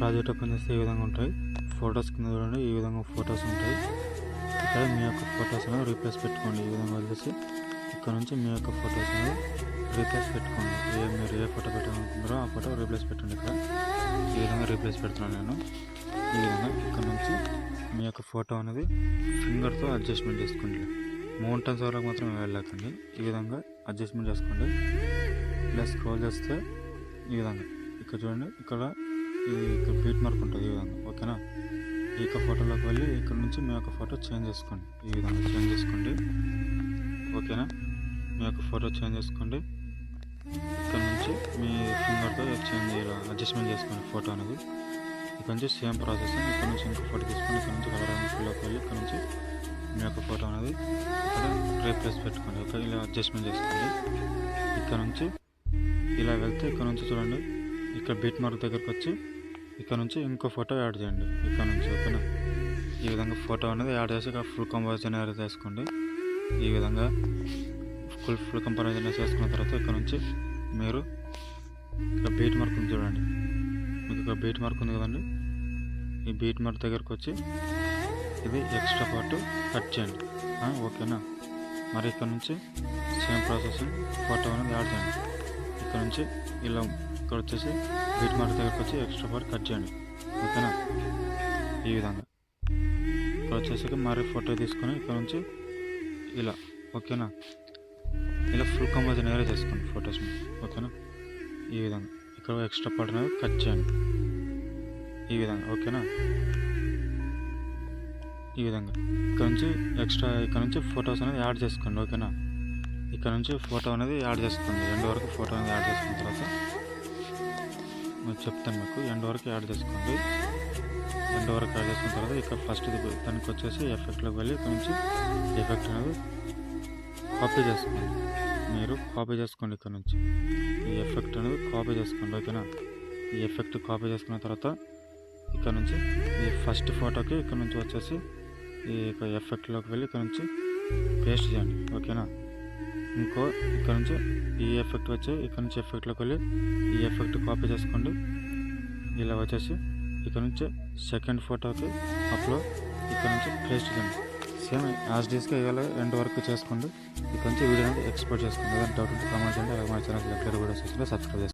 Project open చేస్తే ఈ విధంగా ఉంటాయి. ఫొటోస్ కింద చూడండి ఈ విధంగా ఫొటోస్ ఉంటాయి. ఇక్కడ మీ యొక్క ఫొటోస్ అనేవి రీప్లేస్ పెట్టుకోండి. ఈ విధంగా వదిలేసి ఇక్కడ నుంచి మీ యొక్క ఫొటోస్ అనేవి రీప్లేస్ పెట్టుకోండి. మీరు ఏ ఫోటో పెట్టాలనుకుంటారో ఆ ఫోటో రీప్లేస్ పెట్టండి. ఇక్కడ ఈ విధంగా రీప్లేస్ పెడుతున్నాను నేను. ఈ విధంగా ఇక్కడ నుంచి మీ యొక్క ఫోటో అనేది ఫింగర్తో అడ్జస్ట్మెంట్ చేసుకోండి. మౌంటైన్స్ వరకు మాత్రం వెళ్ళకండి. ఈ విధంగా అడ్జస్ట్మెంట్ చేసుకోండి. ఇలా స్క్రోల్ చేస్తే ఈ విధంగా ఇక్కడ చూడండి, ఇక్కడ బీట్ మార్క్ ఉంటుంది. ఈ విధంగా ఓకేనా. ఈ యొక్క ఫోటోలోకి వెళ్ళి ఇక్కడ నుంచి మీ యొక్క ఫోటో చేంజ్ చేసుకోండి. ఈ విధంగా చేంజ్ చేసుకోండి ఓకేనా. మీ యొక్క ఫోటో చేంజ్ చేసుకోండి. ఇక్కడ నుంచి మీ ఫింగర్తో చేంజ్ అడ్జస్ట్మెంట్ చేసుకోండి ఫోటో అనేది. ఇక్కడ నుంచి సేమ్ ప్రాసెస్. ఇక్కడ నుంచి ఇంకో ఫోటో తీసుకొని ఇక్కడ నుంచి కలర్ ఫిల్లోకి వెళ్ళి ఇక్కడ నుంచి మీ యొక్క ఫోటో అనేది ఇక్కడ రీప్లేస్ పెట్టుకోండి. ఓకే, ఇలా అడ్జస్ట్మెంట్ చేసుకోండి. ఇక్కడ నుంచి ఇలా వెళ్తే ఇక్కడ నుంచి చూడండి, ఇక్కడ బీట్ మార్క్ దగ్గరకు వచ్చి ఇక్కడ నుంచి ఇంకో ఫోటో యాడ్ చేయండి ఇక్కడ నుంచి ఓకేనా. ఈ విధంగా ఫోటో అనేది యాడ్ చేసి ఇక్కడ ఫుల్ కంపోజిషన్ యాడ్ చేసుకోండి. ఈ విధంగా ఫుల్ కంపోజిషన్ చేసుకున్న తర్వాత ఇక్కడ నుంచి మీరు ఇక్కడ బీట్ మార్క్ ఉంది చూడండి, మీకు ఇక్కడ బీట్ మార్క్ ఉంది కదండి. ఈ బీట్ మార్క్ దగ్గరకు వచ్చి ఇది ఎక్స్ట్రా పార్ట్ కట్ చేయండి ఓకేనా. మరి ఇక్కడ నుంచి సేమ్ ప్రాసెస్ ఫోటో అనేది యాడ్ చేయండి. ఇక్కడ నుంచి ఇలా ఇక్కడ వచ్చేసి బీట్ మార్క్ దగ్గరకు వచ్చి ఎక్స్ట్రా పార్ట్ కట్ చేయండి ఓకేనా. ఈ విధంగా ఇక్కడ వచ్చేసి మరి ఫోటో తీసుకొని ఇక్కడ నుంచి ఇలా ఓకేనా, ఇలా ఫుల్ కంపోజిషన్ ఏరియా చేసుకోండి ఫొటోస్ ఓకేనా. ఈ విధంగా ఇక్కడ ఎక్స్ట్రా పార్ట్ అనేది కట్ చేయండి ఈ విధంగా ఓకేనా. ఈ విధంగా ఇక్కడ నుంచి ఫొటోస్ అనేది యాడ్ చేసుకోండి ఓకేనా. ఇక్కడ నుంచి ఫోటో అనేది యాడ్ చేసుకోండి. ఎండ్ వరకు ఫోటో అనేది యాడ్ చేసుకున్న తర్వాత నేను చెప్తాను మీకు. ఎండ్ వరకు యాడ్ చేసుకోండి. ఎండ్ వరకు యాడ్ చేసుకున్న తర్వాత ఇక్కడ ఫస్ట్ దానికి వచ్చేసి ఎఫెక్ట్లోకి వెళ్ళి ఇక్కడ నుంచి ఎఫెక్ట్ అనేది కాపీ చేసుకోండి. మీరు కాపీ చేసుకోండి ఇక్కడ నుంచి ఈ ఎఫెక్ట్ అనేది కాపీ చేసుకోండి ఓకేనా. ఈ ఎఫెక్ట్ కాపీ చేసుకున్న తర్వాత ఇక్కడ నుంచి ఈ ఫస్ట్ ఫోటోకి ఇక్కడ నుంచి వచ్చేసి ఈ ఎఫెక్ట్లోకి వెళ్ళి ఇక్కడ నుంచి పేస్ట్ చేయండి ఓకేనా. ఇక్కడ నుంచి ఈ ఎఫెక్ట్ వచ్చి ఇక్కడ నుంచి ఎఫెక్ట్లోకి వెళ్ళి ఈ ఎఫెక్ట్ కాపీ చేసుకోండి. ఇలా వచ్చేసి ఇక్కడ నుంచి సెకండ్ ఫోటోకి అప్లో ఇక్కడ నుంచి పేస్ట్ చేయండి. సేమ్ యాజ్ డీస్గా ఇవాళ ఎండ్ వరకు చేసుకోండి. ఇక్కడ నుంచి వీడియో అనేది ఎక్స్పోర్ట్ చేసుకోండి. ఏదైనా డౌట్ ఉంటే కామెంట్ చేయండి. అలాగే మన ఛానల్ రెగ్యులర్ వీడియోస్ వస్తుంటే సబ్స్క్రైబ్ చేసుకోండి.